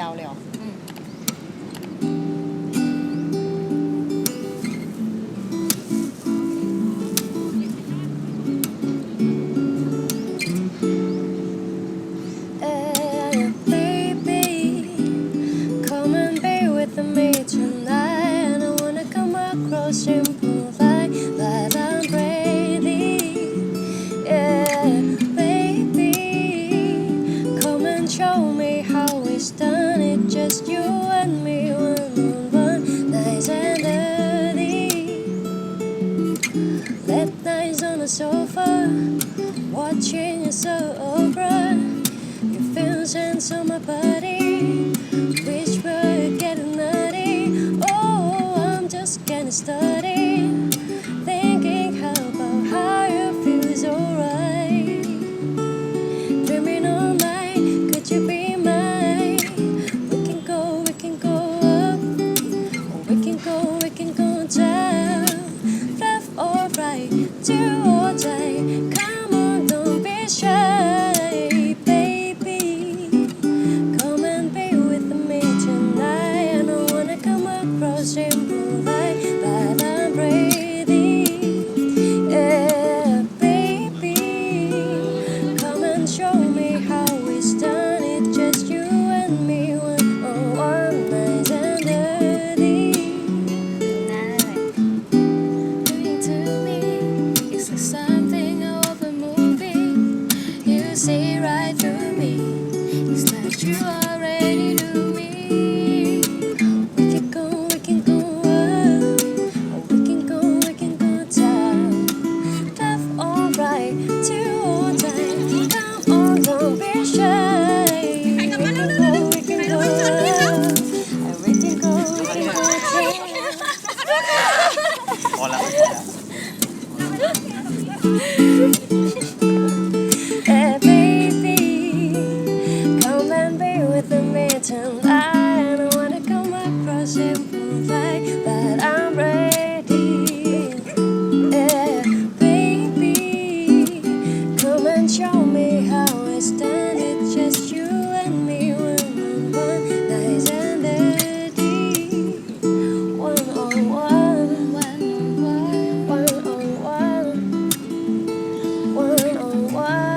ยาวเลยเหรอSimple like that I'm ready, yeah, baby. Come and show me how it's done. It's just you and me, one on one, nice and dirty. Late nights on the sofa, watching you so over. Your feel sense on my body, wish we're getting nutty. Oh, I'm just getting started, thinking how about how you feel so right. Dreaming all night, could you be mine? We can go up, or we can go down. Left or right, do or die. Come on, don't be shy, baby. Come and be with me tonight. I don't wanna come across simple like that I'm ready, yeah, baby. Come and show me how it's done. It's just you and me, one on one, nice and dirty. Doing to me is like something out of a movie. You see right through me. It's like you already knew me. We can go up, or we can go down. Left or right, two or die. Come on, don't be shy. We can go up, and we can go down. พอแล้ว Hey baby, come and be with me tonight. I don't wanna come across simple like that I'm ready, yeah, baby. Come and show me how it's done. It's just you and me, one on one, nice and dirty. One on one, one on one, one on one, one on one, one on one.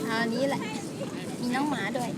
เอาอันนี้แหละ มีน้องหมาด้วย